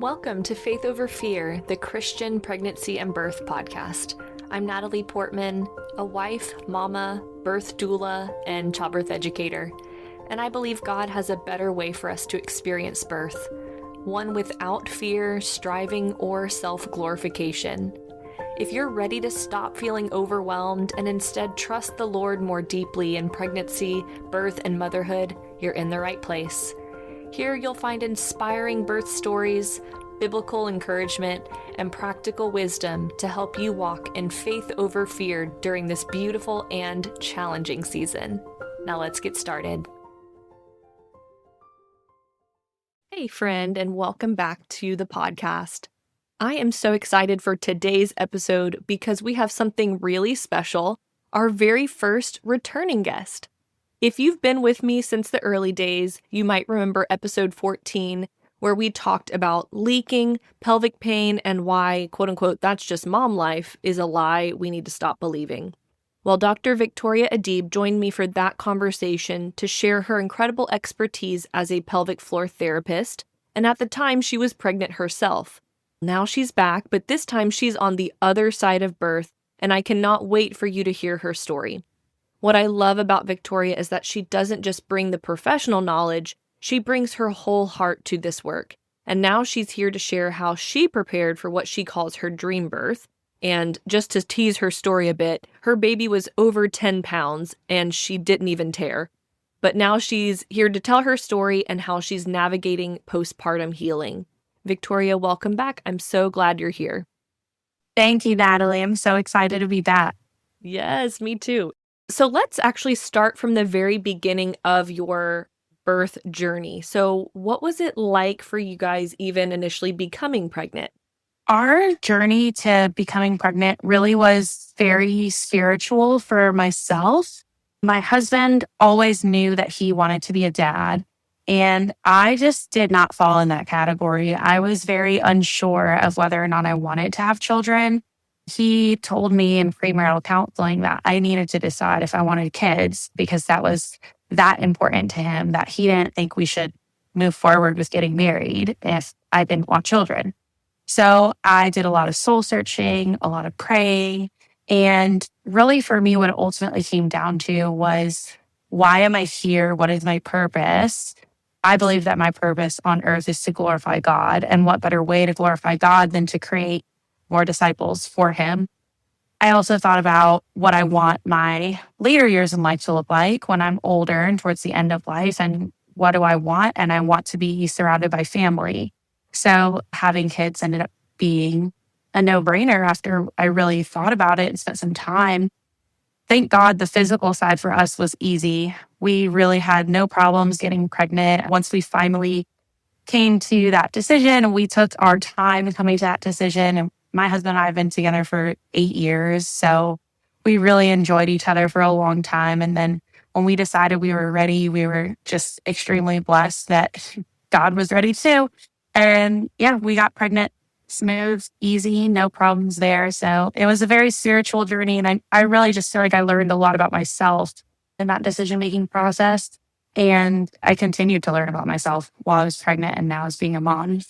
Welcome to Faith Over Fear, the Christian Pregnancy and Birth podcast. I'm Natalie Portman, a wife, mama, birth doula, and childbirth educator. And I believe God has a better way for us to experience birth, one without fear, striving, or self-glorification. If you're ready to stop feeling overwhelmed and instead trust the Lord more deeply in pregnancy, birth, and motherhood, you're in the right place. Here you'll find inspiring birth stories, biblical encouragement, and practical wisdom to help you walk in faith over fear during this beautiful and challenging season. Now let's get started. Hey friend, and welcome back to the podcast. I am so excited for today's episode because we have something really special, our very first returning guest. If you've been with me since the early days, you might remember episode 14, where we talked about leaking, pelvic pain, and why, quote unquote, that's just mom life is a lie we need to stop believing. Well, Dr. Victoria Adeeb joined me for that conversation to share her incredible expertise as a pelvic floor therapist, and at the time she was pregnant herself. Now she's back, but this time she's on the other side of birth, and I cannot wait for you to hear her story. What I love about Victoria is that she doesn't just bring the professional knowledge, she brings her whole heart to this work. And now she's here to share how she prepared for what she calls her dream birth. And just to tease her story a bit, her baby was over 10 pounds and she didn't even tear. But now she's here to tell her story and how she's navigating postpartum healing. Victoria, welcome back. I'm so glad you're here. Thank you, Natalie. I'm so excited to be back. Yes, me too. So let's actually start from the very beginning of your birth journey. So what was it like for you guys even initially becoming pregnant? Our journey to becoming pregnant really was very spiritual for myself. My husband always knew that he wanted to be a dad, and I just did not fall in that category. I was very unsure of whether or not I wanted to have children. He told me in premarital counseling that I needed to decide if I wanted kids because that was that important to him, that he didn't think we should move forward with getting married if I didn't want children. So I did a lot of soul searching, a lot of praying. And really for me, what it ultimately came down to was, why am I here? What is my purpose? I believe that my purpose on earth is to glorify God. And what better way to glorify God than to create more disciples for him? I also thought about what I want my later years in life to look like when I'm older and towards the end of life. And what do I want? And I want to be surrounded by family. So having kids ended up being a no-brainer after I really thought about it and spent some time. Thank God the physical side for us was easy. We really had no problems getting pregnant. Once we finally came to that decision, we took our time coming to that decision. And my husband and I have been together for 8 years. So we really enjoyed each other for a long time. And then when we decided we were ready, we were just extremely blessed that God was ready too. And yeah, we got pregnant. Smooth, easy, no problems there. So it was a very spiritual journey. And I really just feel like I learned a lot about myself in that decision-making process. And I continued to learn about myself while I was pregnant and now as being a mom.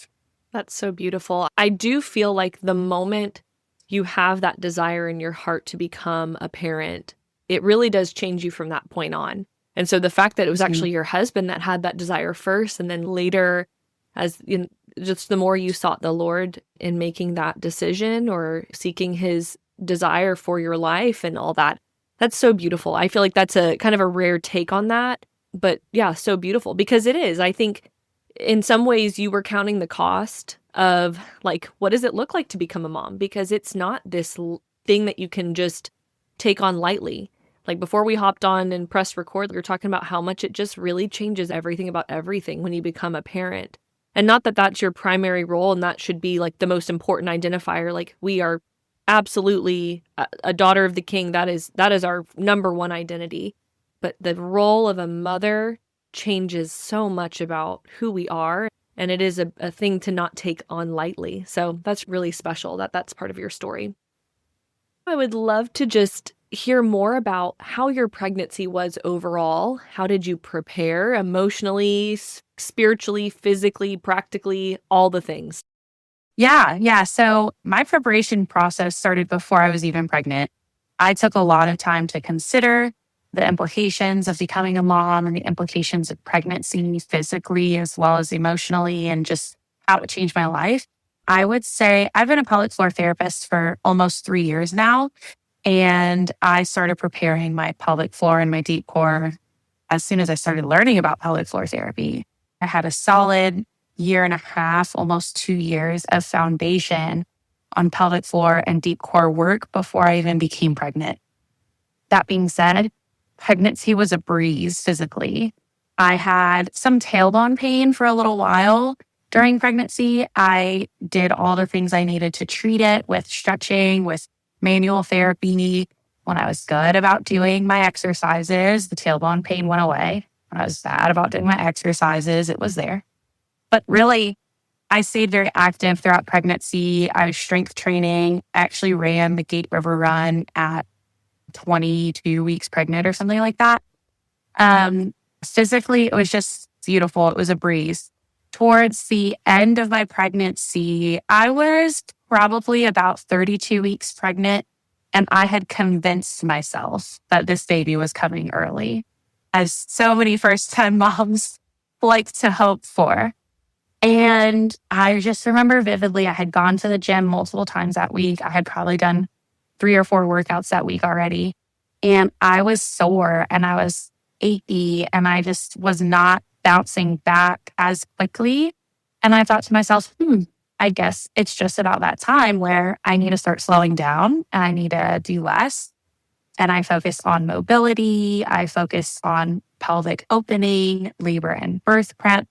That's so beautiful. I do feel like the moment you have that desire in your heart to become a parent, it really does change you from that point on. And so the fact that it was actually your husband that had that desire first, and then later, as you know, just the more you sought the Lord in making that decision or seeking his desire for your life and all that, that's so beautiful. I feel like that's a kind of a rare take on that, but yeah, so beautiful because it is. I think in some ways you were counting the cost of like, what does it look like to become a mom? Because it's not this thing that you can just take on lightly. Like before we hopped on and pressed record, we were talking about how much it just really changes everything about everything when you become a parent. And not that that's your primary role and that should be like the most important identifier. Like we are absolutely a daughter of the King. That is our number one identity. But the role of a mother changes so much about who we are. And it is a thing to not take on lightly. So that's really special that that's part of your story. I would love to just hear more about how your pregnancy was overall. How did you prepare emotionally, spiritually, physically, practically, all the things? Yeah. So my preparation process started before I was even pregnant. I took a lot of time to consider the implications of becoming a mom and the implications of pregnancy physically as well as emotionally and just how it changed my life. I would say I've been a pelvic floor therapist for almost 3 years now. And I started preparing my pelvic floor and my deep core as soon as I started learning about pelvic floor therapy. I had a solid year and a half, almost 2 years of foundation on pelvic floor and deep core work before I even became pregnant. That being said, pregnancy was a breeze physically. I had some tailbone pain for a little while during pregnancy. I did all the things I needed to treat it with stretching, with manual therapy. When I was good about doing my exercises, the tailbone pain went away. When I was bad about doing my exercises, it was there. But really, I stayed very active throughout pregnancy. I was strength training. I actually ran the Gate River Run at 22 weeks pregnant or something like that. Physically, it was just beautiful. It was a breeze. Towards the end of my pregnancy, I was probably about 32 weeks pregnant, and I had convinced myself that this baby was coming early, as so many first-time moms like to hope for. And I just remember vividly, I had gone to the gym multiple times that week. I had probably done 3 or 4 workouts that week already. And I was sore and I was achy and I just was not bouncing back as quickly. And I thought to myself, I guess it's just about that time where I need to start slowing down and I need to do less. And I focus on mobility. I focus on pelvic opening, labor and birth prep.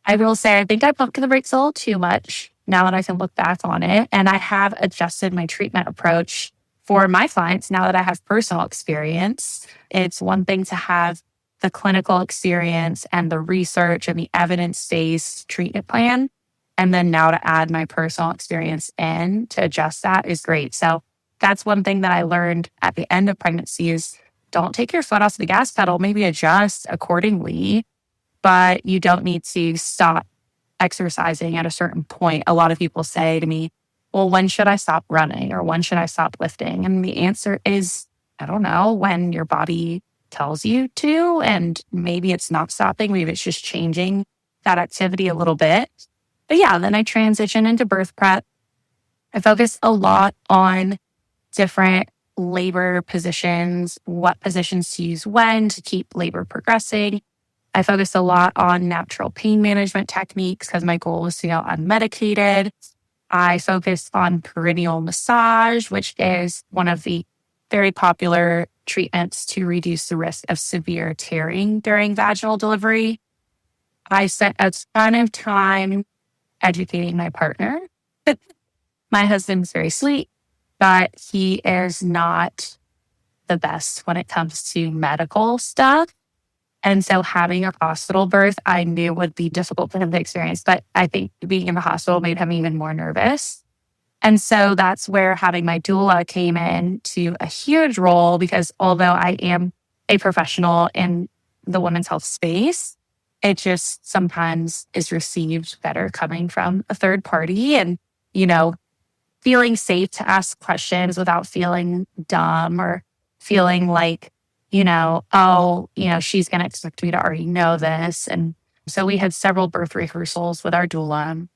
I will say, I think I pumped the brakes a little too much now that I can look back on it. And I have adjusted my treatment approach for my clients now that I have personal experience. It's one thing to have the clinical experience and the research and the evidence-based treatment plan. And then now to add my personal experience in to adjust that is great. So that's one thing that I learned at the end of pregnancy is don't take your foot off the gas pedal, maybe adjust accordingly, but you don't need to stop exercising at a certain point. A lot of people say to me, well, when should I stop running or when should I stop lifting? And the answer is, I don't know, when your body tells you to, and maybe it's not stopping, maybe it's just changing that activity a little bit. But yeah, then I transition into birth prep. I focus a lot on different labor positions, what positions to use when to keep labor progressing. I focus a lot on natural pain management techniques because my goal was to go unmedicated. I focus on perineal massage, which is one of the very popular treatments to reduce the risk of severe tearing during vaginal delivery. I spent a ton of time educating my partner. My husband's very sweet, but he is not the best when it comes to medical stuff. And so having a hospital birth, I knew would be difficult for him to experience. But I think being in the hospital made him even more nervous. And so that's where having my doula came in to a huge role because although I am a professional in the women's health space, it just sometimes is received better coming from a third party and, feeling safe to ask questions without feeling dumb or feeling like, she's going to expect me to already know this. And so we had several birth rehearsals with our doula.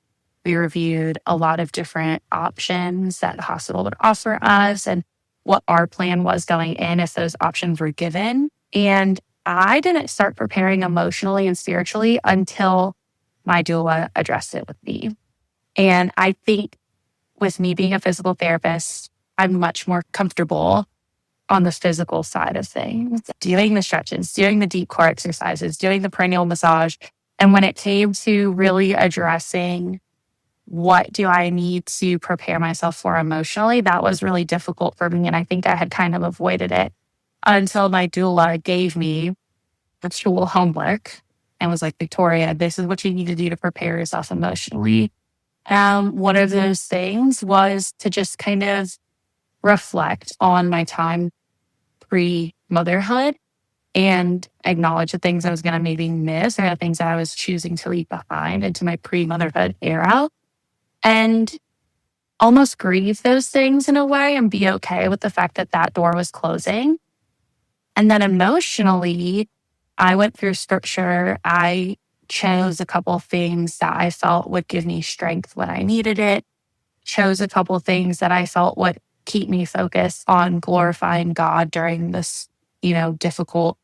We reviewed a lot of different options that the hospital would offer us and what our plan was going in if those options were given. And I didn't start preparing emotionally and spiritually until my doula addressed it with me. And I think with me being a physical therapist, I'm much more comfortable on the physical side of things, doing the stretches, doing the deep core exercises, doing the perineal massage. And when it came to really addressing what do I need to prepare myself for emotionally, that was really difficult for me. And I think I had kind of avoided it until my doula gave me actual homework and was like, Victoria, this is what you need to do to prepare yourself emotionally. One of those things was to just kind of reflect on my time pre-motherhood and acknowledge the things I was going to maybe miss or the things that I was choosing to leave behind into my pre-motherhood era. and almost grieve those things in a way and be okay with the fact that that door was closing. And then emotionally, I went through scripture. I chose a couple of things that I felt would give me strength when I needed it, chose a couple of things that I felt would keep me focused on glorifying God during this, difficult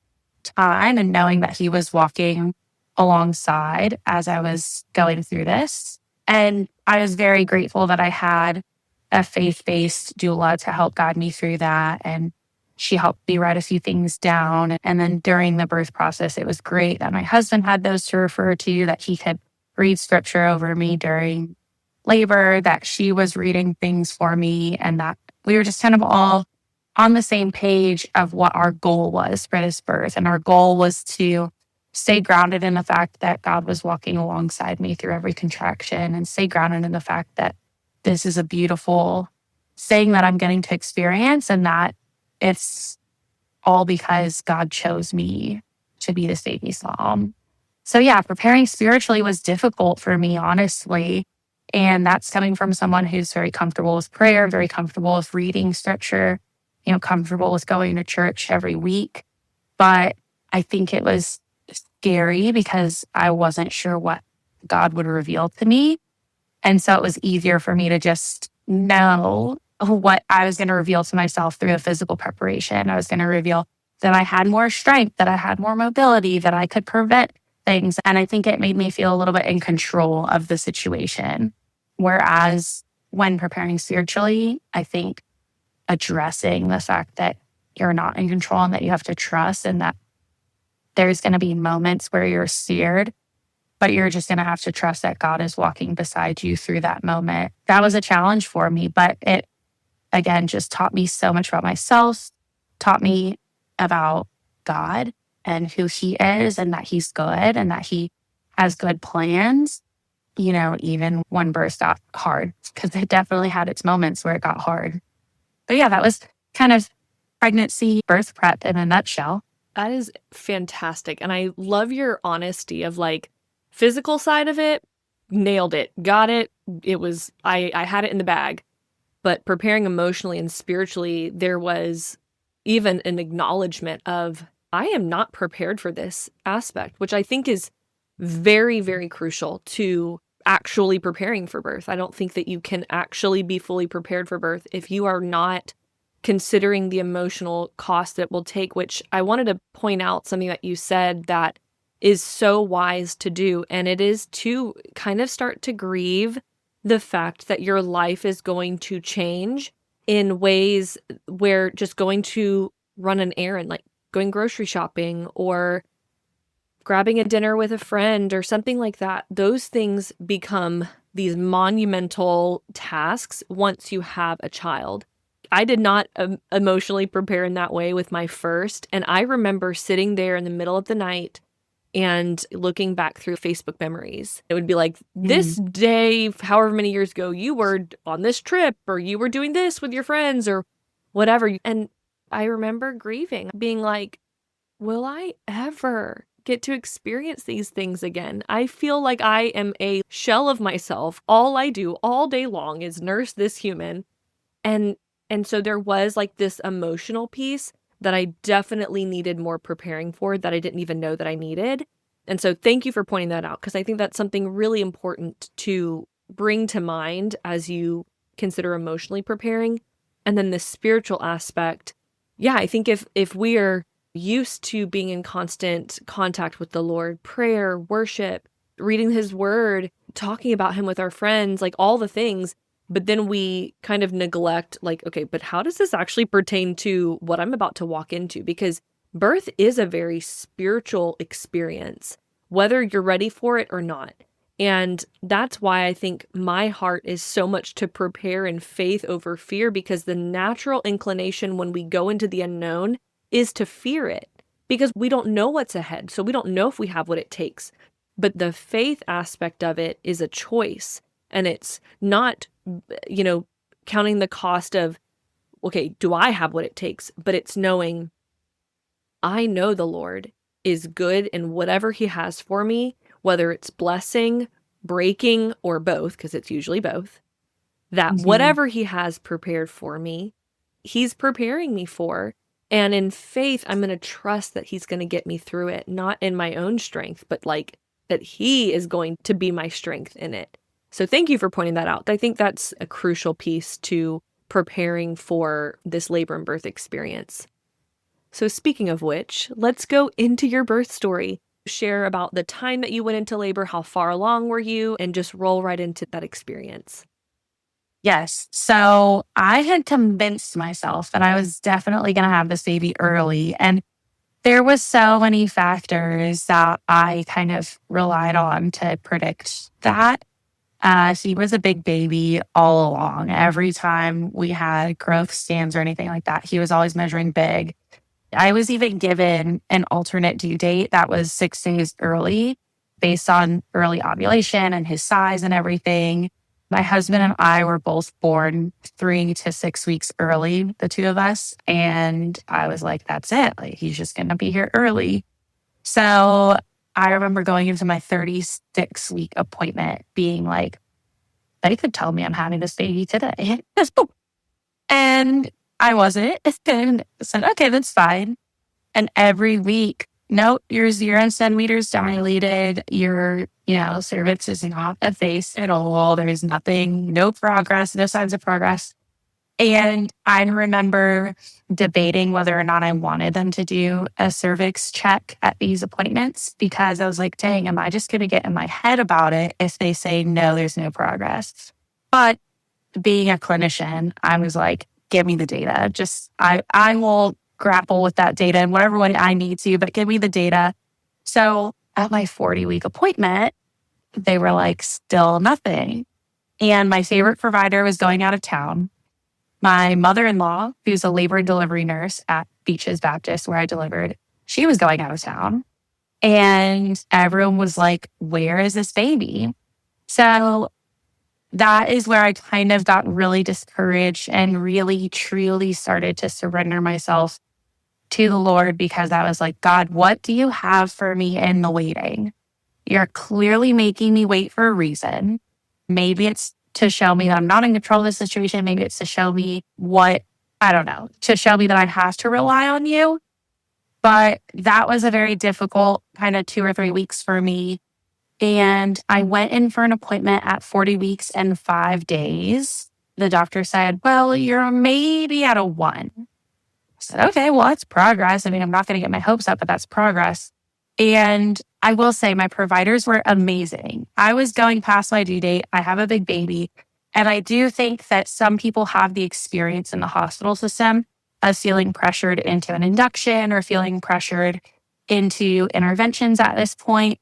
time, and knowing that He was walking alongside as I was going through this. And I was very grateful that I had a faith-based doula to help guide me through that. And she helped me write a few things down. And then during the birth process, it was great that my husband had those to refer to, that he could read scripture over me during labor, that she was reading things for me, and that we were just kind of all on the same page of what our goal was for this birth. And our goal was to stay grounded in the fact that God was walking alongside me through every contraction, and stay grounded in the fact that this is a beautiful thing that I'm getting to experience, and that it's all because God chose me to be this baby's mom. So yeah, preparing spiritually was difficult for me, honestly. And that's coming from someone who's very comfortable with prayer, very comfortable with reading scripture, comfortable with going to church every week. But I think it was scary because I wasn't sure what God would reveal to me. And so it was easier for me to just know what I was going to reveal to myself through a physical preparation. I was going to reveal that I had more strength, that I had more mobility, that I could prevent things. And I think it made me feel a little bit in control of the situation. Whereas when preparing spiritually, I think addressing the fact that you're not in control and that you have to trust, and that there's going to be moments where you're scared, but you're just going to have to trust that God is walking beside you through that moment. That was a challenge for me, but it, again, just taught me so much about myself, taught me about God and who He is, and that He's good and that He has good plans, even when birth got hard, because it definitely had its moments where it got hard. But yeah, that was kind of pregnancy birth prep in a nutshell. That is fantastic. And I love your honesty of physical side of it, nailed it, got it. It was, I had it in the bag. But preparing emotionally and spiritually, there was even an acknowledgement of, I am not prepared for this aspect, which I think is very, very crucial to actually preparing for birth. I don't think that you can actually be fully prepared for birth if you are not considering the emotional cost it will take, which I wanted to point out something that you said that is so wise to do. And it is to kind of start to grieve the fact that your life is going to change in ways where just going to run an errand, like going grocery shopping or grabbing a dinner with a friend or something like that, those things become these monumental tasks once you have a child. I did not emotionally prepare in that way with my first. And I remember sitting there in the middle of the night and looking back through Facebook memories. It would be like, this day, however many years ago, you were on this trip, or you were doing this with your friends, or whatever. And I remember grieving, being like, will I ever get to experience these things again? I feel like I am a shell of myself. All I do all day long is nurse this human. And so there was this emotional piece that I definitely needed more preparing for, that I didn't even know that I needed. And so thank you for pointing that out, because I think that's something really important to bring to mind as you consider emotionally preparing. And then the spiritual aspect. Yeah, I think if we are used to being in constant contact with the Lord, prayer, worship, reading His word, talking about Him with our friends, all the things, but then we kind of neglect, okay, but how does this actually pertain to what I'm about to walk into? Because birth is a very spiritual experience, whether you're ready for it or not. And that's why I think my heart is so much to prepare in faith over fear, because the natural inclination when we go into the unknown is to fear it, because we don't know what's ahead. So we don't know if we have what it takes. But the faith aspect of it is a choice. And it's not, counting the cost of, okay, do I have what it takes? But it's knowing, I know the Lord is good in whatever He has for me, whether it's blessing, breaking or both, because it's usually both, that Mhm. whatever he has prepared for me, he's preparing me for. And in faith, I'm going to trust that he's going to get me through it, not in my own strength, but like that he is going to be my strength in it. So thank you for pointing that out. I think that's a crucial piece to preparing for this labor and birth experience. So speaking of which, let's go into your birth story. Share about the time that you went into labor, how far along were you, and just roll right into that experience. Yes. So I had convinced myself that I was definitely going to have this baby early. And there was so many factors that I kind of relied on to predict that. He was a big baby all along. Every time we had growth scans or anything like that, he was always measuring big. I was even given an alternate due date that was 6 days early based on early ovulation and his size and everything. My husband and I were both born 3 to 6 weeks early, the two of us. And I was like, that's it. Like, he's just going to be here early. So I remember going into my 36-week appointment being like, they could tell me I'm having this baby today. And I wasn't. And I said, okay, that's fine. And every week, nope, your 0 centimeters dilated. Your, cervix is not effaced at all. There's nothing, no progress, no signs of progress. And I remember debating whether or not I wanted them to do a cervix check at these appointments because I was like, dang, am I just going to get in my head about it if they say, no, there's no progress? But being a clinician, I was like, give me the data. I will grapple with that data in whatever way I need to, but give me the data. So at my 40-week appointment, they were like, still nothing. And my favorite provider was going out of town. My mother-in-law, who's a labor and delivery nurse at Beaches Baptist, where I delivered, she was going out of town. And everyone was like, where is this baby? So that is where I kind of got really discouraged and really, truly started to surrender myself to the Lord because I was like, God, what do you have for me in the waiting? You're clearly making me wait for a reason. Maybe it's to show me that I'm not in control of the situation. Maybe it's to show me to show me that I have to rely on you. But that was a very difficult kind of 2 or 3 weeks for me. And I went in for an appointment at 40 weeks and 5 days. The doctor said, well, you're maybe at a 1. I said, okay, well, that's progress. I mean, I'm not going to get my hopes up, but that's progress. And I will say my providers were amazing. I was going past my due date. I have a big baby. And I do think that some people have the experience in the hospital system of feeling pressured into an induction or feeling pressured into interventions at this point.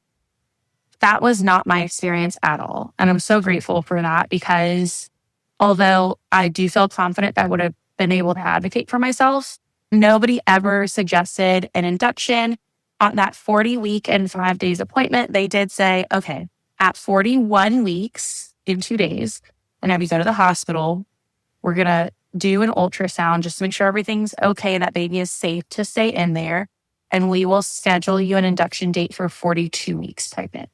That was not my experience at all. And I'm so grateful for that because although I do feel confident that I would have been able to advocate for myself, nobody ever suggested an induction. On that 40-week and 5 days appointment, they did say, okay, at 41 weeks in 2 days, whenever you go to the hospital, we're going to do an ultrasound just to make sure everything's okay, that baby is safe to stay in there. And we will schedule you an induction date for 42 weeks pregnant.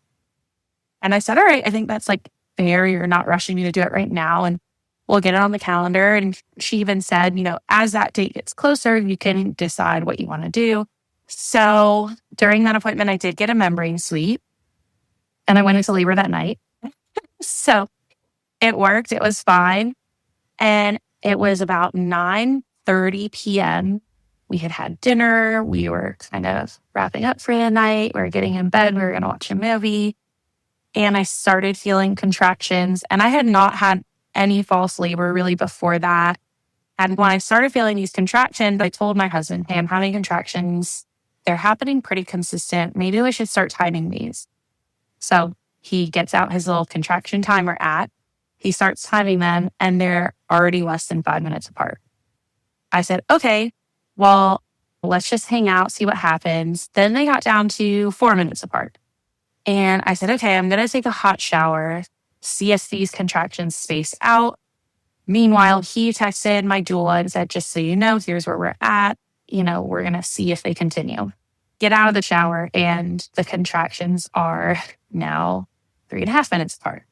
And I said, all right, I think that's like fair. You're not rushing me to do it right now. And we'll get it on the calendar. And she even said, as that date gets closer, you can decide what you want to do. So during that appointment, I did get a membrane sweep and I went into labor that night. So it worked. It was fine. And it was about 9:30 p.m. We had had dinner. We were kind of wrapping up for the night. We were getting in bed. We were going to watch a movie. And I started feeling contractions. And I had not had any false labor really before that. And when I started feeling these contractions, I told my husband, hey, I'm having contractions. They're happening pretty consistent. Maybe we should start timing these. So he gets out his little contraction timer app. He starts timing them and they're already less than 5 minutes apart. I said, okay, well, let's just hang out, see what happens. Then they got down to 4 minutes apart. And I said, okay, I'm going to take a hot shower, see if these contractions space out. Meanwhile, he texted my doula and said, just so you know, here's where we're at. We're going to see if they continue. Get out of the shower and the contractions are now 3.5 minutes apart.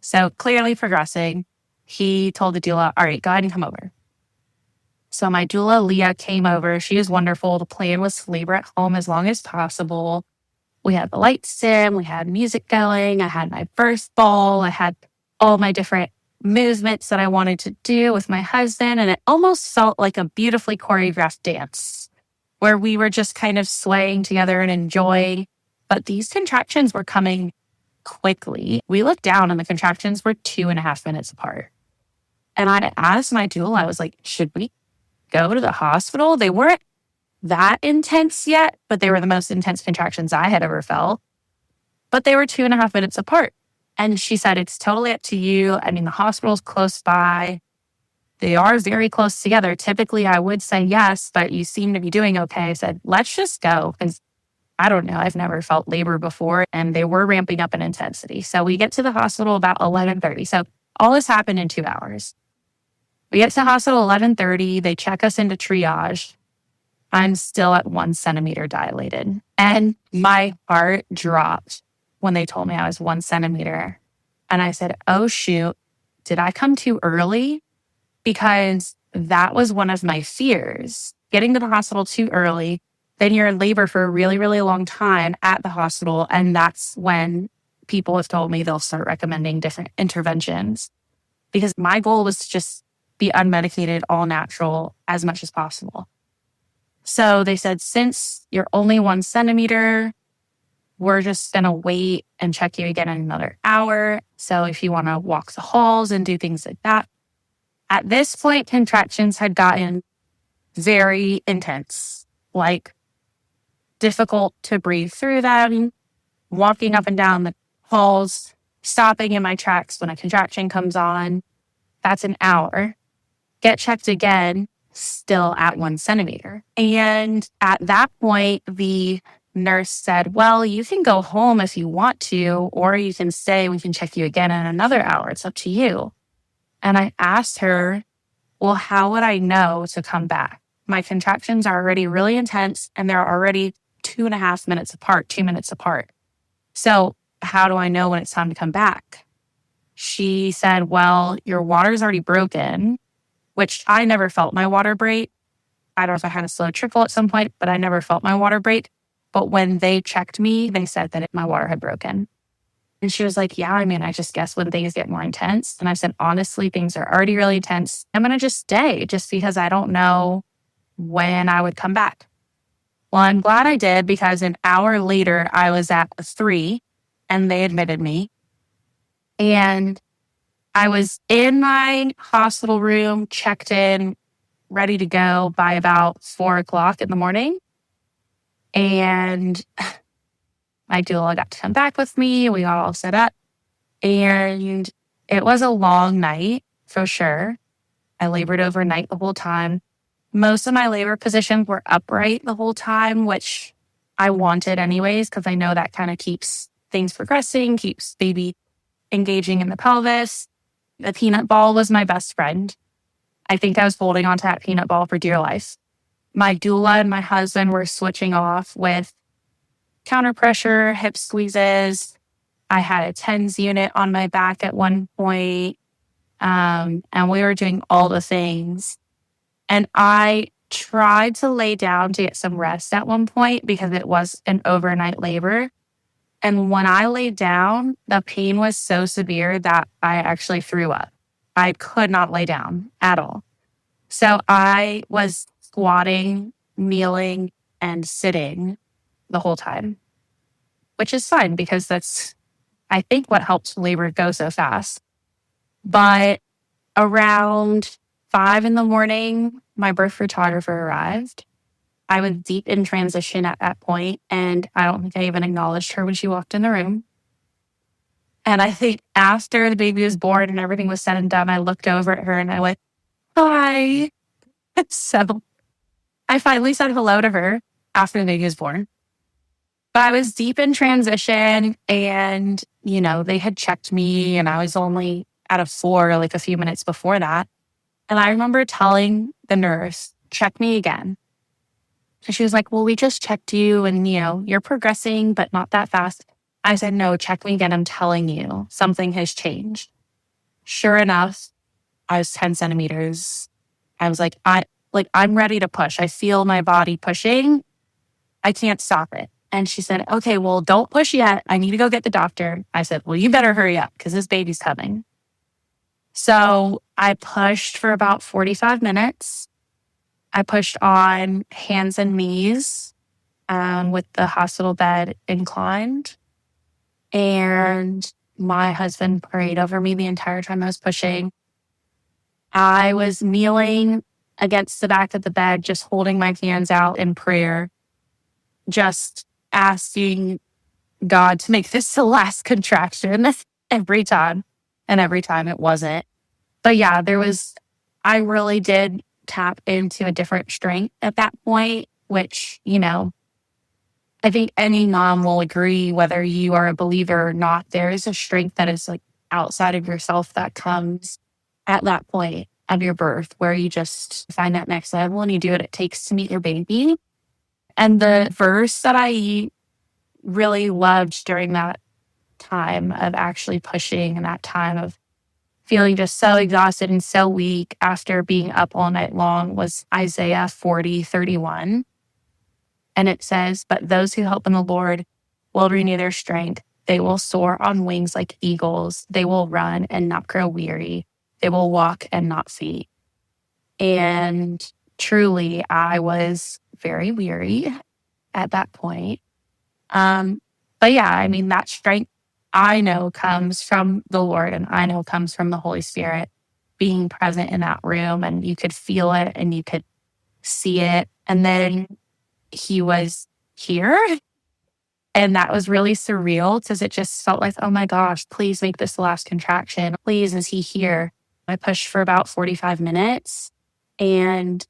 So clearly progressing. He told the doula, all right, go ahead and come over. So my doula, Leah, came over. She was wonderful. The plan was to labor at home as long as possible. We had the lights dim. We had music going. I had my birth ball. I had all my different movements that I wanted to do with my husband. And it almost felt like a beautifully choreographed dance where we were just kind of swaying together and enjoying. But these contractions were coming quickly. We looked down and the contractions were 2.5 minutes apart. And I asked my doula, I was like, should we go to the hospital? They weren't that intense yet, but they were the most intense contractions I had ever felt. But they were 2.5 minutes apart. And she said, it's totally up to you. I mean, the hospital's close by. They are very close together. Typically, I would say yes, but you seem to be doing okay. I said, let's just go. Because I don't know, I've never felt labor before. And they were ramping up in intensity. So we get to the hospital about 11:30. So all this happened in 2 hours. We get to the hospital 11:30. They check us into triage. I'm still at 1 centimeter dilated. And my heart dropped when they told me I was 1 centimeter. And I said, oh, shoot, did I come too early? Because that was one of my fears. Getting to the hospital too early, then you're in labor for a really, really long time at the hospital. And that's when people have told me they'll start recommending different interventions. Because my goal was to just be unmedicated, all natural, as much as possible. So they said, since you're only 1 centimeter, we're just going to wait and check you again in another hour. So if you want to walk the halls and do things like that. At this point, contractions had gotten very intense, like difficult to breathe through them, walking up and down the halls, stopping in my tracks when a contraction comes on. That's an hour. Get checked again, still at 1 centimeter. And at that point, the nurse said, well, you can go home if you want to, or you can stay. We can check you again in another hour. It's up to you. And I asked her, well, how would I know to come back? My contractions are already really intense and they're already 2.5 minutes apart, 2 minutes apart. So how do I know when it's time to come back? She said, well, your water's already broken, which I never felt my water break. I don't know if I had a slow trickle at some point, but I never felt my water break. But when they checked me, they said that my water had broken. And she was like, yeah, I mean, I just guess when things get more intense. And I said, honestly, things are already really intense. I'm going to just stay just because I don't know when I would come back. Well, I'm glad I did because an hour later, I was at a 3 and they admitted me. And I was in my hospital room, checked in, ready to go by about 4 o'clock in the morning. And my doula got to come back with me. We got all set up. And it was a long night for sure. I labored overnight the whole time. Most of my labor positions were upright the whole time, which I wanted anyways, because I know that kind of keeps things progressing, keeps baby engaging in the pelvis. The peanut ball was my best friend. I think I was holding onto that peanut ball for dear life. My doula and my husband were switching off with counter pressure, hip squeezes. I had a TENS unit on my back at one point. And we were doing all the things. And I tried to lay down to get some rest at one point because it was an overnight labor. And when I laid down, the pain was so severe that I actually threw up. I could not lay down at all. So I was squatting, kneeling, and sitting the whole time, which is fine because that's, I think, what helps labor go so fast. But around 5 a.m, my birth photographer arrived. I was deep in transition at that point, and I don't think I even acknowledged her when she walked in the room. And I think after the baby was born and everything was said and done, I looked over at her and I went, hi. So I finally said hello to her after the baby was born. But I was deep in transition and, you know, they had checked me and I was only at a 4 like a few minutes before that. And I remember telling the nurse, check me again. And she was like, well, we just checked you and, you know, you're progressing, but not that fast. I said, no, check me again. I'm telling you, something has changed. Sure enough, I was 10 centimeters. I was like, I'm ready to push. I feel my body pushing. I can't stop it. And she said, okay, well, don't push yet. I need to go get the doctor. I said, well, you better hurry up because this baby's coming. So I pushed for about 45 minutes. I pushed on hands and knees with the hospital bed inclined. And my husband prayed over me the entire time I was pushing. I was kneeling against the back of the bed, just holding my hands out in prayer, just asking God to make this the last contraction every time. And every time it wasn't. But yeah, I really did tap into a different strength at that point, which, I think any mom will agree, whether you are a believer or not, there is a strength that is like outside of yourself that comes at that point of your birth, where you just find that next level and you do what it takes to meet your baby. And the verse that I really loved during that time of actually pushing and that time of feeling just so exhausted and so weak after being up all night long was Isaiah 40:31. And it says, but those who hope in the Lord will renew their strength. They will soar on wings like eagles. They will run and not grow weary. They will walk and not faint. And truly, I was very weary at that point. But yeah, I mean, that strength I know comes from the Lord, and I know comes from the Holy Spirit being present in that room, and you could feel it and you could see it. And then he was here. And that was really surreal because it just felt like, oh my gosh, please make this the last contraction. Please, is he here? I pushed for about 45 minutes and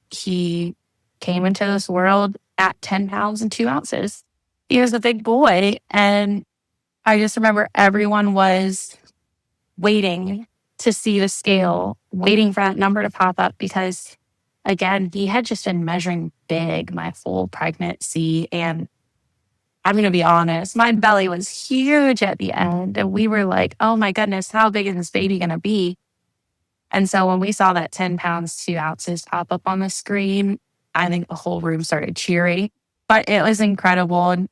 he came into this world at 10 pounds and 2 ounces. He was a big boy. And I just remember everyone was waiting to see the scale, waiting for that number to pop up because, again, he had just been measuring big my full pregnancy. And I'm going to be honest, my belly was huge at the end. And we were like, oh my goodness, how big is this baby going to be? And so when we saw that 10 pounds, 2 ounces pop up on the screen, I think the whole room started cheering. But it was incredible. And,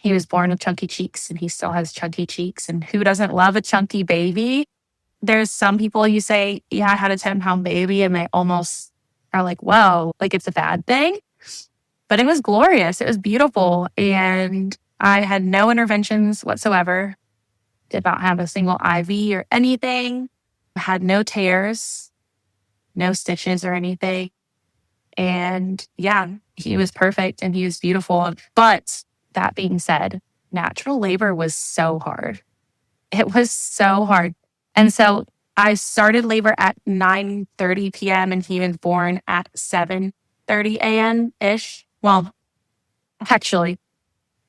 he was born with chunky cheeks and he still has chunky cheeks. And who doesn't love a chunky baby? There's some people you say, yeah, I had a 10-pound baby, and they almost are like, whoa, like it's a bad thing. But it was glorious. It was beautiful. And I had no interventions whatsoever. Did not have a single IV or anything. Had no tears, no stitches or anything. And yeah, he was perfect and he was beautiful. But that being said, natural labor was so hard. It was so hard. And so I started labor at 9:30 p.m. and he was born at 7:30 a.m.-ish. Well, actually,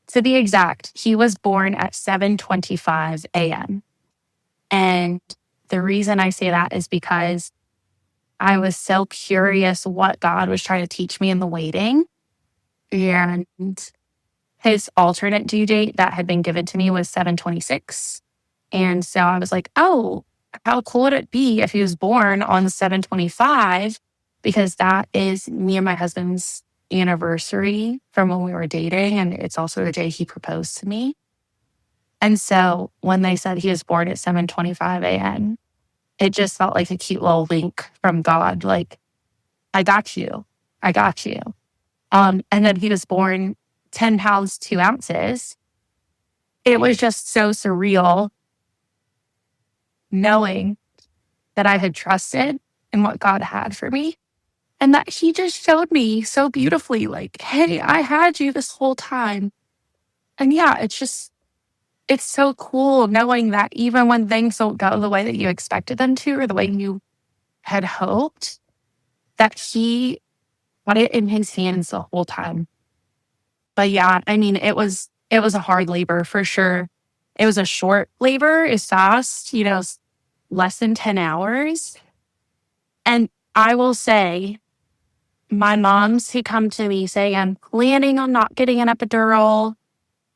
to be exact, he was born at 7:25 a.m. And the reason I say that is because I was so curious what God was trying to teach me in the waiting. And his alternate due date that had been given to me was 7:26. And so I was like, oh, how cool would it be if he was born on 7:25? Because that is me and my husband's anniversary from when we were dating. And it's also the day he proposed to me. And so when they said he was born at 7:25 a.m., it just felt like a cute little wink from God. Like, I got you. I got you. And then he was born 10 pounds, 2 ounces. It was just so surreal knowing that I had trusted in what God had for me. And that he just showed me so beautifully, like, hey, I had you this whole time. And yeah, it's so cool knowing that even when things don't go the way that you expected them to or the way you had hoped, that he had it in his hands the whole time. But yeah, I mean, it was a hard labor for sure. It was a short labor. It's fast, less than 10 hours. And I will say, my moms who come to me saying, I'm planning on not getting an epidural.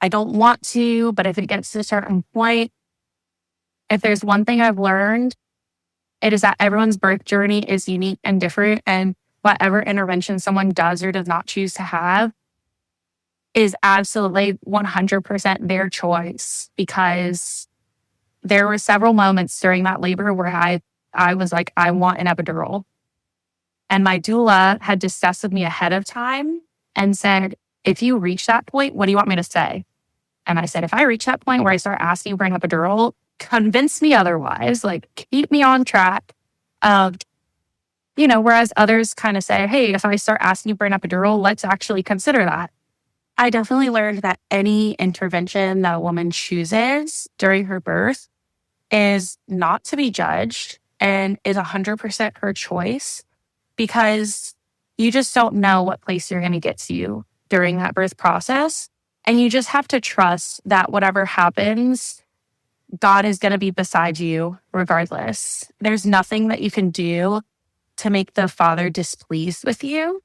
I don't want to, but if it gets to a certain point, if there's one thing I've learned, it is that everyone's birth journey is unique and different. And whatever intervention someone does or does not choose to have is absolutely 100% their choice. Because there were several moments during that labor where I was like, I want an epidural. And my doula had discussed with me ahead of time and said, if you reach that point, what do you want me to say? And I said, if I reach that point where I start asking you for an epidural, convince me otherwise, like keep me on track. Whereas others kind of say, hey, if I start asking you for an epidural, let's actually consider that. I definitely learned that any intervention that a woman chooses during her birth is not to be judged and is 100% her choice, because you just don't know what place you're going to get to during that birth process. And you just have to trust that whatever happens, God is going to be beside you regardless. There's nothing that you can do to make the Father displeased with you.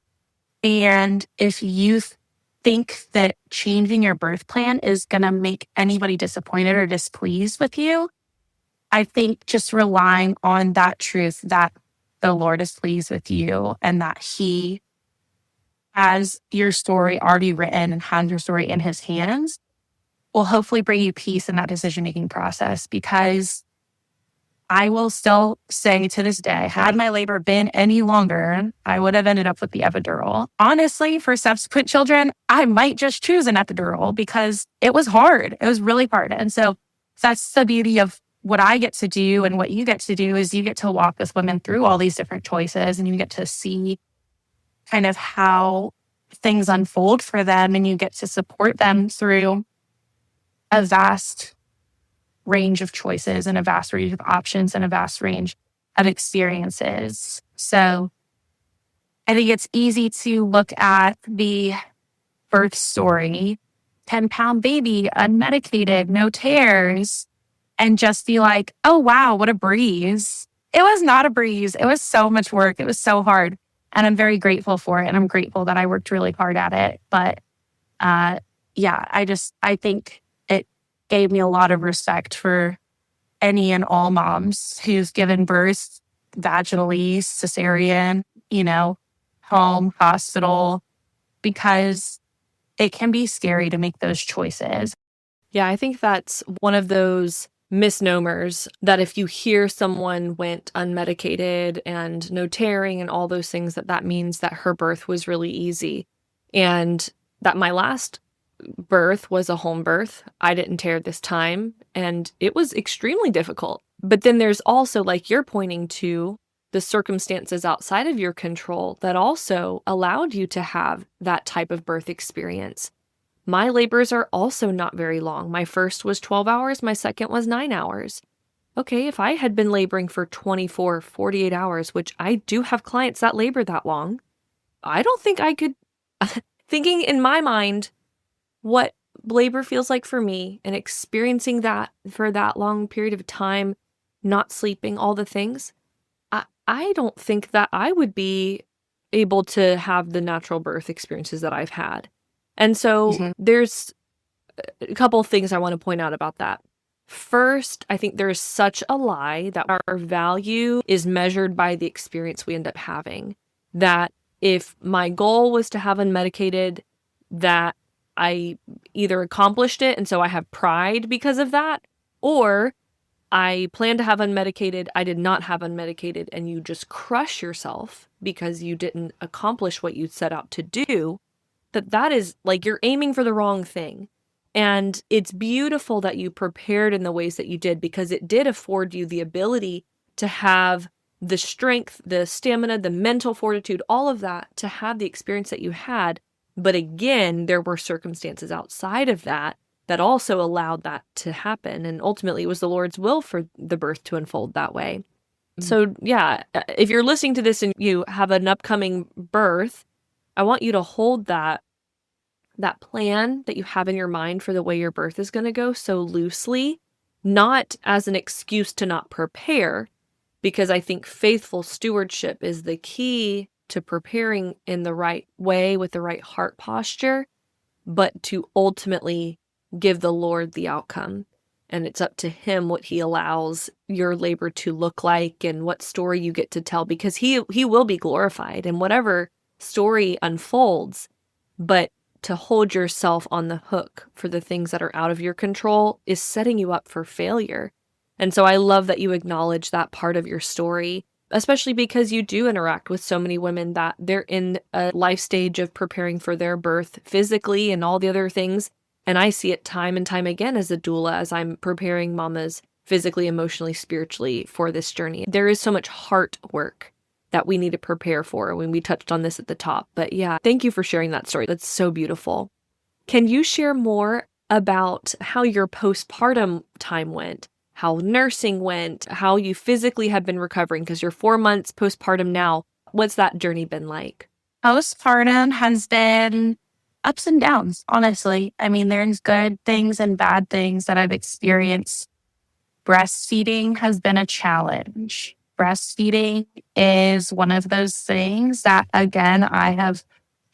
And if you think that changing your birth plan is going to make anybody disappointed or displeased with you, I think just relying on that truth that the Lord is pleased with you and that He has your story already written and has your story in His hands will hopefully bring you peace in that decision-making process. Because I will still say to this day, had my labor been any longer, I would have ended up with the epidural. Honestly, for subsequent children, I might just choose an epidural because it was hard. It was really hard. And so that's the beauty of what I get to do and what you get to do is you get to walk with women through all these different choices and you get to see kind of how things unfold for them and you get to support them through a vast range of choices and a vast range of options and a vast range of experiences. So I think it's easy to look at the birth story, 10-pound baby, unmedicated, no tears, and just be like, oh, wow, what a breeze. It was not a breeze. It was so much work. It was so hard. And I'm very grateful for it. And I'm grateful that I worked really hard at it. But I think it gave me a lot of respect for any and all moms who've given birth vaginally, cesarean, home, hospital, because it can be scary to make those choices. Yeah, I think that's one of those misnomers that if you hear someone went unmedicated and no tearing and all those things, that means that her birth was really easy. And that my last birth was a home birth. I didn't tear this time, and it was extremely difficult. But then there's also, like you're pointing to, the circumstances outside of your control that also allowed you to have that type of birth experience. My labors are also not very long. My first was 12 hours. My second was 9 hours. Okay, if I had been laboring for 24, 48 hours, which I do have clients that labor that long, I don't think I could, thinking in my mind, what labor feels like for me and experiencing that for that long period of time, not sleeping, all the things, I don't think that I would be able to have the natural birth experiences that I've had. And so there's a couple of things I want to point out about that. First, I think there's such a lie that our value is measured by the experience we end up having. That if my goal was to have unmedicated, that I either accomplished it and so I have pride because of that, or I planned to have unmedicated, I did not have unmedicated, and you just crush yourself because you didn't accomplish what you set out to do, that is like you're aiming for the wrong thing. And it's beautiful that you prepared in the ways that you did, because it did afford you the ability to have the strength, the stamina, the mental fortitude, all of that to have the experience that you had. But again, there were circumstances outside of that that also allowed that to happen. And ultimately, it was the Lord's will for the birth to unfold that way. So yeah, if you're listening to this and you have an upcoming birth, I want you to hold that plan that you have in your mind for the way your birth is going to go so loosely, not as an excuse to not prepare, because I think faithful stewardship is the key to preparing in the right way with the right heart posture, but to ultimately give the Lord the outcome. And it's up to him what he allows your labor to look like and what story you get to tell, because he will be glorified in whatever story unfolds. But to hold yourself on the hook for the things that are out of your control is setting you up for failure. And so I love that you acknowledge that part of your story, especially because you do interact with so many women that they're in a life stage of preparing for their birth physically and all the other things. And I see it time and time again as a doula, as I'm preparing mamas physically, emotionally, spiritually for this journey. There is so much heart work that we need to prepare for when we touched on this at the top. But yeah, thank you for sharing that story. That's so beautiful. Can you share more about how your postpartum time went, how nursing went, how you physically have been recovering? Because you're 4 months postpartum now. What's that journey been like? Postpartum has been ups and downs, honestly. I mean, there's good things and bad things that I've experienced. Breastfeeding has been a challenge. Breastfeeding is one of those things that, again, I have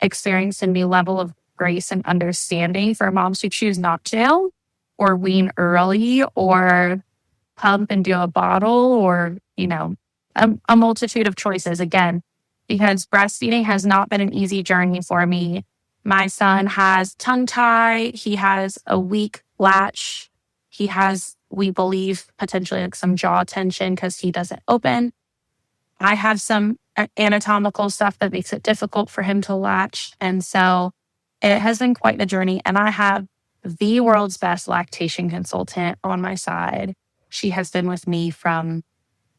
experienced a new level of grace and understanding for moms who choose not to, or wean early, or pump and do a bottle, or, a multitude of choices, again, because breastfeeding has not been an easy journey for me. My son has tongue tie. He has a weak latch. He has, we believe, potentially like some jaw tension because he doesn't open. I have some anatomical stuff that makes it difficult for him to latch. And so it has been quite the journey. And I have the world's best lactation consultant on my side. She has been with me from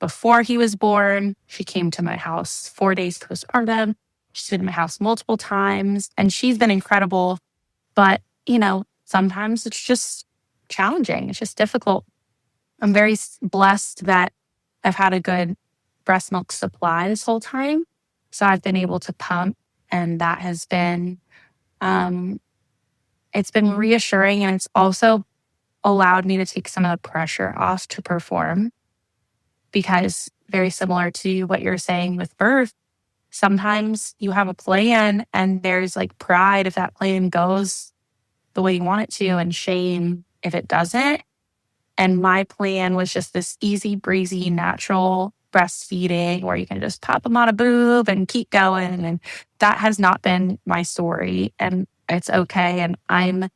before he was born. She came to my house 4 days postpartum. She's been in my house multiple times, and she's been incredible. But, sometimes it's just challenging. It's just difficult. I'm very blessed that I've had a good breast milk supply this whole time. So I've been able to pump, and that has been, it's been reassuring, and it's also allowed me to take some of the pressure off to perform, because very similar to what you're saying with birth, sometimes you have a plan and there's like pride if that plan goes the way you want it to, and shame if it doesn't. And my plan was just this easy breezy, natural breastfeeding where you can just pop them on a boob and keep going. And that has not been my story, and it's okay. And I'm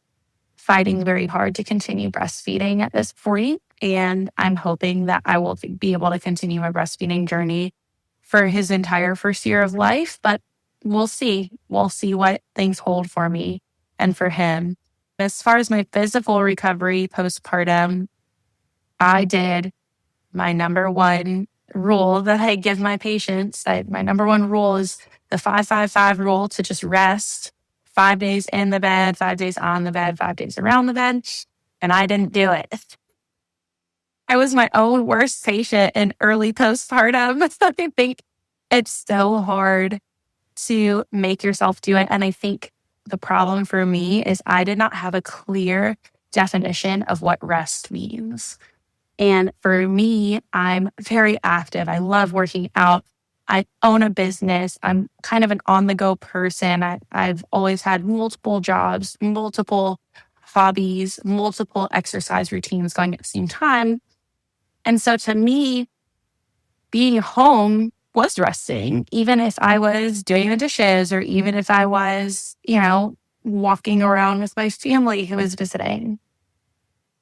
fighting very hard to continue breastfeeding at this point. And I'm hoping that I will be able to continue my breastfeeding journey for his entire first year of life. But we'll see. We'll see what things hold for me and for him. As far as my physical recovery postpartum, I did my number one rule that I give my patients. My number one rule is the 5-5-5 rule, to just rest 5 days in the bed, 5 days on the bed, 5 days around the bed. And I didn't do it. I was my own worst patient in early postpartum. I think it's so hard to make yourself do it. And I think the problem for me is I did not have a clear definition of what rest means. And for me, I'm very active. I love working out. I own a business. I'm kind of an on-the-go person. I've always had multiple jobs, multiple hobbies, multiple exercise routines going at the same time. And so to me, being home was resting, even if I was doing the dishes, or even if I was, walking around with my family who was visiting.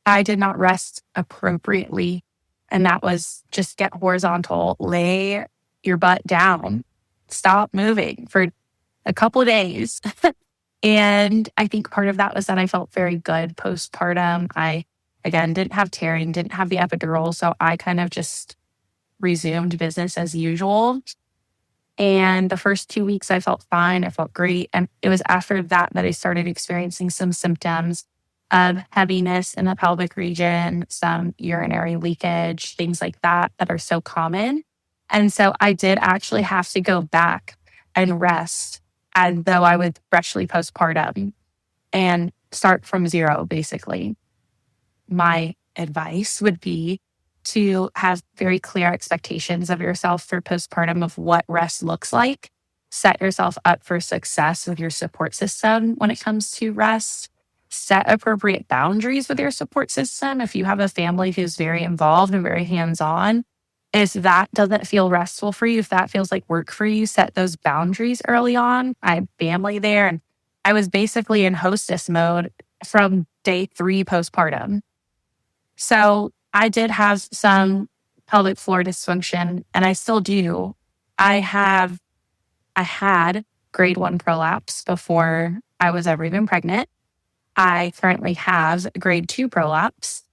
I did not rest appropriately. And that was just get horizontal, lay your butt down, stop moving for a couple of days. And I think part of that was that I felt very good postpartum. I, again, didn't have tearing, didn't have the epidural. So I kind of just resumed business as usual. And the first 2 weeks I felt fine. I felt great. And it was after that I started experiencing some symptoms of heaviness in the pelvic region, some urinary leakage, things like that are so common. And so I did actually have to go back and rest as though I was freshly postpartum and start from zero, basically. My advice would be to have very clear expectations of yourself for postpartum of what rest looks like. Set yourself up for success with your support system when it comes to rest. set appropriate boundaries with your support system. If you have a family who's very involved and very hands-on, if that doesn't feel restful for you, if that feels like work for you, set those boundaries early on. I had family there, and I was basically in hostess mode from day 3 postpartum. So I did have some pelvic floor dysfunction, and I still do. I had grade 1 prolapse before I was ever even pregnant. I currently have grade 2 prolapse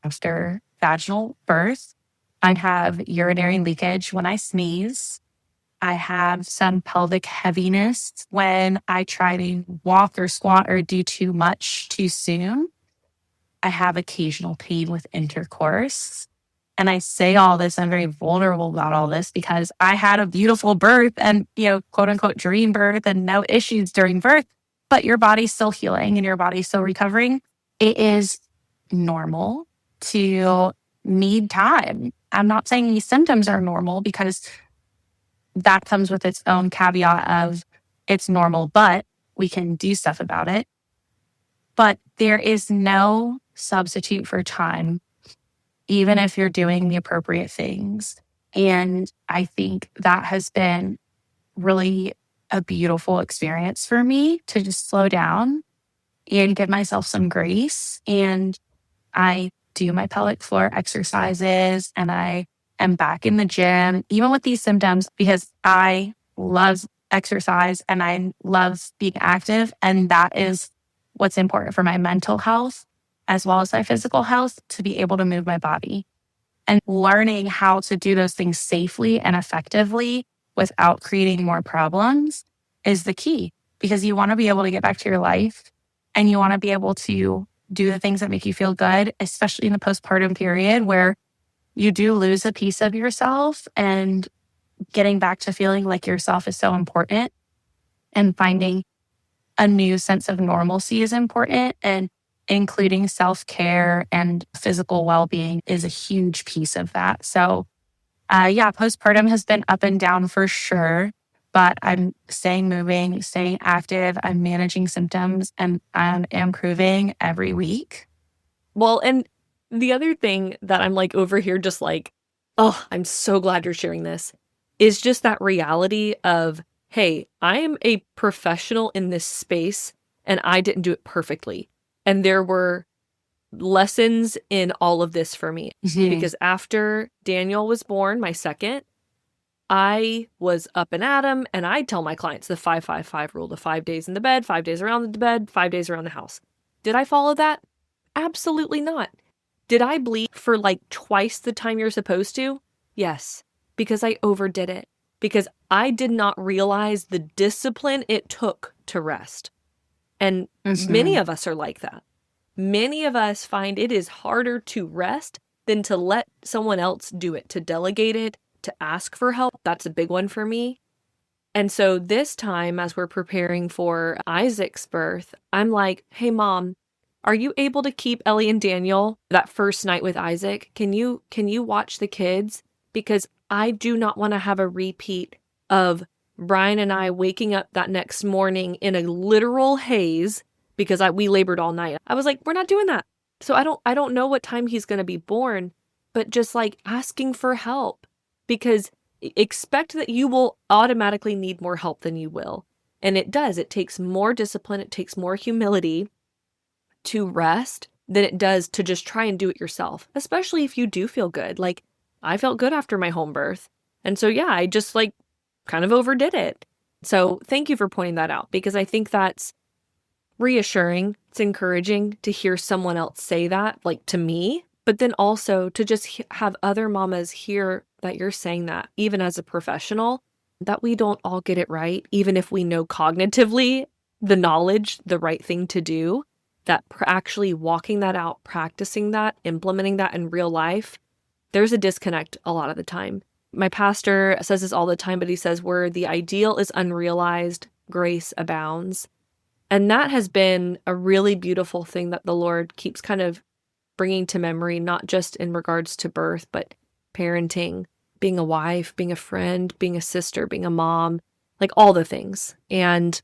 after vaginal birth. I have urinary leakage when I sneeze. I have some pelvic heaviness when I try to walk or squat or do too much too soon. I have occasional pain with intercourse. And I say all this, I'm very vulnerable about all this because I had a beautiful birth and, quote unquote, dream birth and no issues during birth, but your body's still healing and your body's still recovering. It is normal to need time. I'm not saying these symptoms are normal because that comes with its own caveat of it's normal, but we can do stuff about it. But there is no substitute for time, even if you're doing the appropriate things. And I think that has been really a beautiful experience for me to just slow down and give myself some grace. And I do my pelvic floor exercises and I am back in the gym, even with these symptoms, because I love exercise and I love being active. And that is what's important for my mental health as well as my physical health, to be able to move my body. And learning how to do those things safely and effectively without creating more problems is the key, because you want to be able to get back to your life and you want to be able to do the things that make you feel good, especially in the postpartum period where you do lose a piece of yourself, and getting back to feeling like yourself is so important, and finding a new sense of normalcy is important, and including self-care and physical well-being is a huge piece of that. So postpartum has been up and down for sure, but I'm staying moving, staying active. I'm managing symptoms and I'm improving every week. Well, and the other thing that I'm like over here, just like, oh, I'm so glad you're sharing this, is just that reality of, hey, I am a professional in this space and I didn't do it perfectly. And there were lessons in all of this for me. Because after Daniel was born, my second, I was up and at 'em, and I tell my clients the 5-5-5 rule, the 5 days in the bed, 5 days around the bed, 5 days around the house. Did I follow that? Absolutely not. Did I bleed for like twice the time you're supposed to? Yes, because I overdid it. Because I did not realize the discipline it took to rest. And many of us are like that. Many of us find it is harder to rest than to let someone else do it, to delegate it, to ask for help. That's a big one for me. And so this time, as we're preparing for Isaac's birth, I'm like, hey, Mom, are you able to keep Ellie and Daniel that first night with Isaac? Can you watch the kids? Because I do not want to have a repeat of Brian and I waking up that next morning in a literal haze because we labored all night. I was like, we're not doing that. So I don't know what time he's going to be born, but just like asking for help, because expect that you will automatically need more help than you will. And it does. It takes more discipline. It takes more humility to rest than it does to just try and do it yourself, especially if you do feel good. Like I felt good after my home birth. And so, yeah, I just like kind of overdid it. So thank you for pointing that out, because I think that's reassuring. It's encouraging to hear someone else say that, like to me, but then also to just have other mamas hear that you're saying that, even as a professional, that we don't all get it right, even if we know cognitively the knowledge, the right thing to do, that actually walking that out, practicing that, implementing that in real life, there's a disconnect a lot of the time. My pastor says this all the time, but he says where the ideal is unrealized, grace abounds. And that has been a really beautiful thing that the Lord keeps kind of bringing to memory, not just in regards to birth, but parenting, being a wife, being a friend, being a sister, being a mom, like all the things. And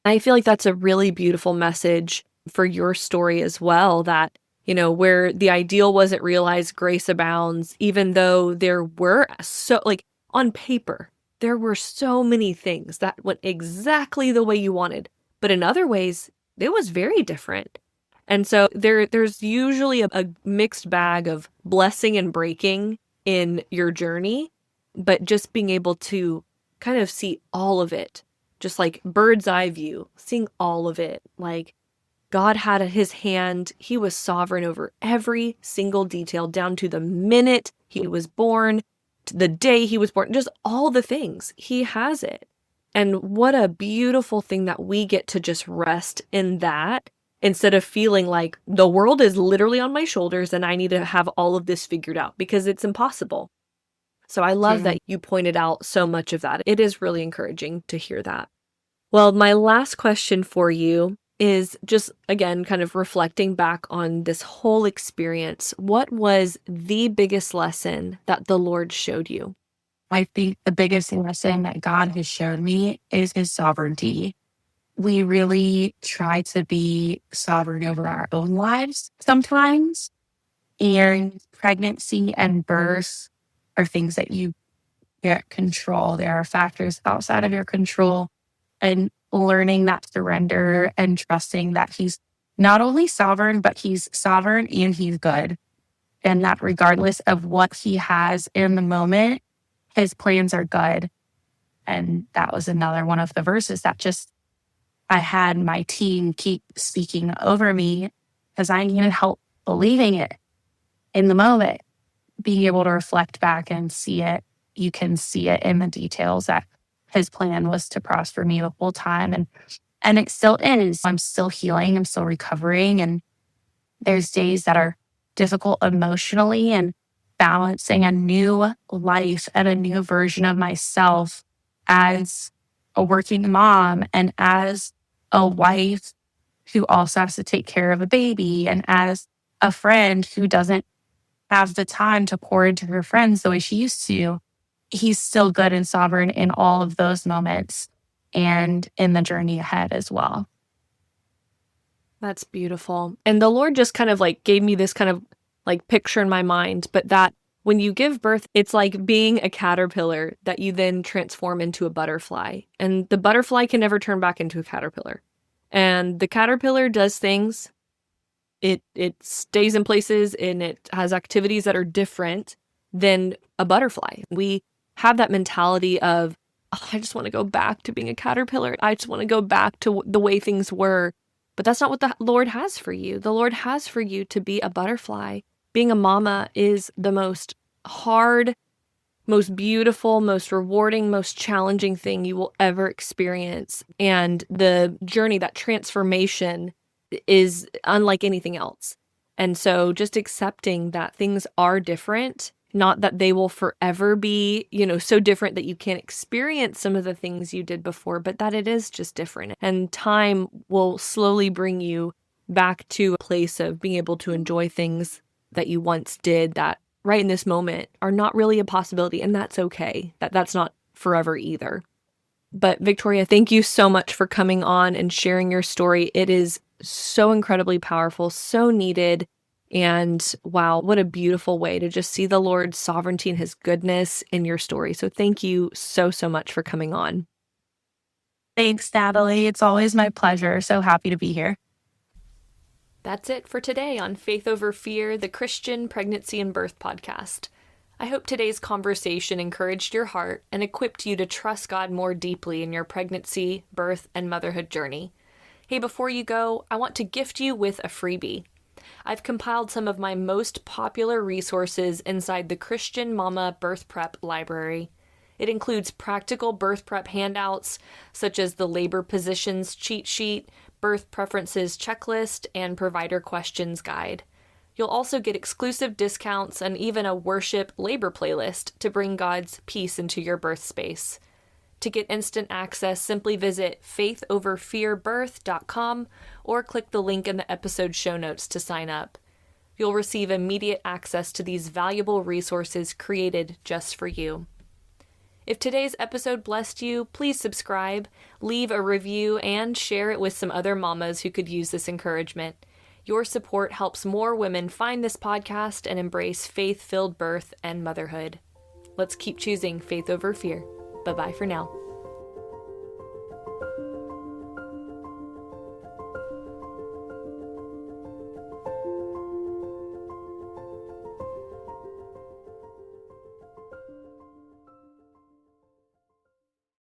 I feel like that's a really beautiful message for your story as well, that, where the ideal wasn't realized, grace abounds, even though there were on paper, there were so many things that went exactly the way you wanted. But in other ways, it was very different. And so there's usually a mixed bag of blessing and breaking in your journey, but just being able to kind of see all of it, just like bird's eye view, seeing all of it. Like God had his hand, he was sovereign over every single detail, down to the minute he was born, to the day he was born, just all the things. He has it. And what a beautiful thing that we get to just rest in that, instead of feeling like the world is literally on my shoulders and I need to have all of this figured out, because it's impossible. So I love that you pointed out so much of that. It is really encouraging to hear that. Well, my last question for you is just, again, kind of reflecting back on this whole experience. What was the biggest lesson that the Lord showed you? I think the biggest lesson that God has shown me is his sovereignty. We really try to be sovereign over our own lives sometimes. And pregnancy and birth are things that you can't control. There are factors outside of your control. And learning that surrender and trusting that he's not only sovereign, but he's sovereign and he's good. And that regardless of what he has in the moment, his plans are good. And that was another one of the verses that I had my team keep speaking over me, because I needed help believing it in the moment, being able to reflect back and see it. You can see it in the details that his plan was to prosper me the whole time. And it still is. I'm still healing. I'm still recovering. And there's days that are difficult emotionally, and balancing a new life and a new version of myself as a working mom and as a wife who also has to take care of a baby, and as a friend who doesn't have the time to pour into her friends the way she used to. He's still good and sovereign in all of those moments and in the journey ahead as well. That's beautiful. And the Lord just kind of gave me this kind of picture in my mind, but that when you give birth, it's like being a caterpillar that you then transform into a butterfly. And the butterfly can never turn back into a caterpillar. And the caterpillar does things. It stays in places and it has activities that are different than a butterfly. We have that mentality of, oh, I just want to go back to being a caterpillar. I just want to go back to the way things were. But that's not what the Lord has for you. The Lord has for you to be a butterfly. Being a mama is the most hard, most beautiful, most rewarding, most challenging thing you will ever experience. And the journey, that transformation, is unlike anything else. And so just accepting that things are different, not that they will forever be, so different that you can't experience some of the things you did before, but that it is just different. And time will slowly bring you back to a place of being able to enjoy things that you once did that right in this moment are not really a possibility. And that's okay. That's not forever either. But Victoria, thank you so much for coming on and sharing your story. It is so incredibly powerful, so needed. And wow, what a beautiful way to just see the Lord's sovereignty and his goodness in your story. So thank you so, so much for coming on. Thanks, Natalie. It's always my pleasure. So happy to be here. That's it for today on Faith Over Fear, the Christian Pregnancy and Birth podcast. I hope today's conversation encouraged your heart and equipped you to trust God more deeply in your pregnancy, birth, and motherhood journey. Hey, before you go, I want to gift you with a freebie. I've compiled some of my most popular resources inside the Christian Mama Birth Prep Library. It includes practical birth prep handouts, such as the labor positions cheat sheet, birth preferences checklist, and provider questions guide. You'll also get exclusive discounts and even a worship labor playlist to bring God's peace into your birth space. To get instant access, simply visit faithoverfearbirth.com or click the link in the episode show notes to sign up. You'll receive immediate access to these valuable resources created just for you. If today's episode blessed you, please subscribe, leave a review, and share it with some other mamas who could use this encouragement. Your support helps more women find this podcast and embrace faith-filled birth and motherhood. Let's keep choosing faith over fear. Bye-bye for now.